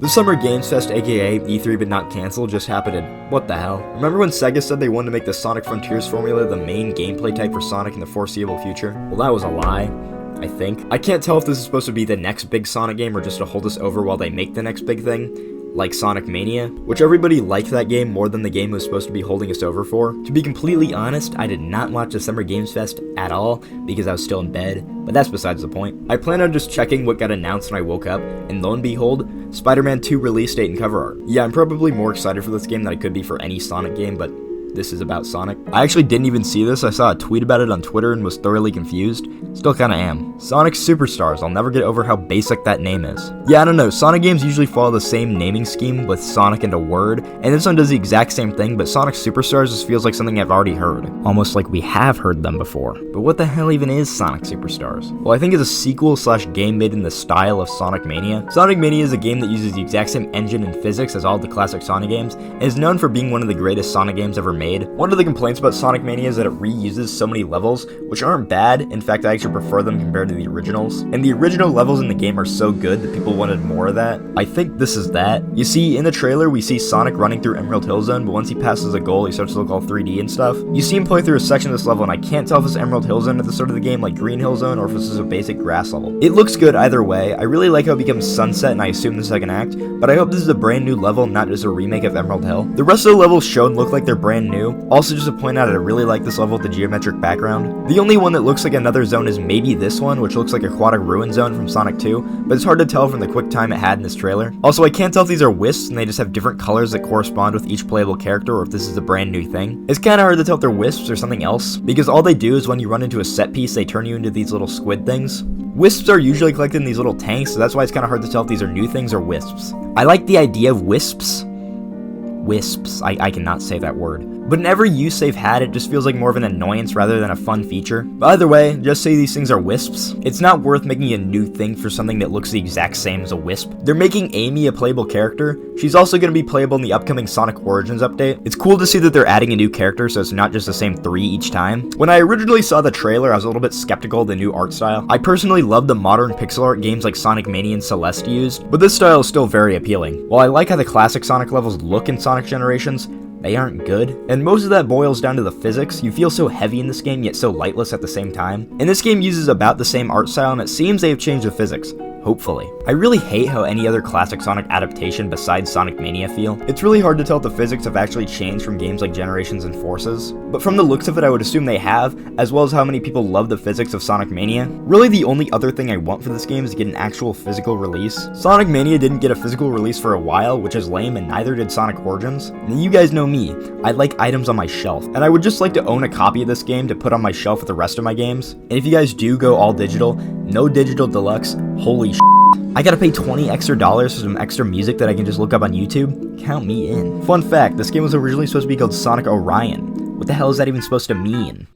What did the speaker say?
The Summer Games Fest, aka E3 but not cancelled, just happened and what the hell? Remember when Sega said they wanted to make the Sonic Frontiers formula the main gameplay type for Sonic in the foreseeable future? Well, that was a lie, I think. I can't tell if this is supposed to be the next big Sonic game or just to hold us over while they make the next big thing, like Sonic Mania, which everybody liked that game more than the game was supposed to be holding us over for. To be completely honest, I did not watch the Summer Games Fest at all because I was still in bed, but that's besides the point. I plan on just checking what got announced when I woke up, and lo and behold, Spider-Man 2 release date and cover art. Yeah, I'm probably more excited for this game than I could be for any Sonic game, but this is about Sonic. I actually didn't even see this. I saw a tweet about it on Twitter and was thoroughly confused. Still kinda am. Sonic Superstars. I'll never get over how basic that name is. Yeah, I don't know. Sonic games usually follow the same naming scheme with Sonic and a word, and this one does the exact same thing, but Sonic Superstars just feels like something I've already heard. Almost like we have heard them before. But what the hell even is Sonic Superstars? Well, I think it's a sequel slash game made in the style of Sonic Mania. Sonic Mania is a game that uses the exact same engine and physics as all the classic Sonic games, and is known for being one of the greatest Sonic games ever made. One of the complaints about Sonic Mania is that it reuses so many levels, which aren't bad. In fact, I actually prefer them compared to the originals. And the original levels in the game are so good that people wanted more of that. I think this is that. You see, in the trailer, we see Sonic running through Emerald Hill Zone, but once he passes a goal, he starts to look all 3D and stuff. You see him play through a section of this level, and I can't tell if it's Emerald Hill Zone at the start of the game, like Green Hill Zone, or if this is a basic grass level. It looks good either way. I really like how it becomes sunset, and I assume the second act, but I hope this is a brand new level, not just a remake of Emerald Hill. The rest of the levels shown look like they're brand new. Also, just to point out, I really like this level with the geometric background. The only one that looks like another zone is maybe this one, which looks like Aquatic Ruin Zone from Sonic 2, but it's hard to tell from the quick time it had in this trailer. Also, I can't tell if these are wisps and they just have different colors that correspond with each playable character, or if this is a brand new thing. It's kinda hard to tell if they're wisps or something else, because all they do is when you run into a set piece, they turn you into these little squid things. Wisps are usually collected in these little tanks, so that's why it's kinda hard to tell if these are new things or wisps. I like the idea of wisps. Wisps. I cannot say that word. But in every use they've had, it just feels like more of an annoyance rather than a fun feature. But either way, just say these things are wisps. It's not worth making a new thing for something that looks the exact same as a wisp. They're making Amy a playable character. She's also going to be playable in the upcoming Sonic Origins update. It's cool to see that they're adding a new character, so it's not just the same 3 each time. When I originally saw the trailer, I was a little bit skeptical of the new art style. I personally love the modern pixel art games like Sonic Mania and Celeste used, but this style is still very appealing. While I like how the classic Sonic levels look in Sonic Generations, they aren't good, and most of that boils down to the physics. You feel so heavy in this game, yet so lightless at the same time. And this game uses about the same art style, and it seems they've changed the physics. Hopefully. I really hate how any other classic Sonic adaptation besides Sonic Mania feel. It's really hard to tell if the physics have actually changed from games like Generations and Forces, but from the looks of it I would assume they have, as well as how many people love the physics of Sonic Mania. Really the only other thing I want for this game is to get an actual physical release. Sonic Mania didn't get a physical release for a while, which is lame, and neither did Sonic Origins. And you guys know me, I like items on my shelf, and I would just like to own a copy of this game to put on my shelf with the rest of my games. And if you guys do go all digital, no digital deluxe, holy shit. I gotta pay $20 extra for some extra music that I can just look up on YouTube? Count me in. Fun fact, this game was originally supposed to be called Sonic Orion. What the hell is that even supposed to mean?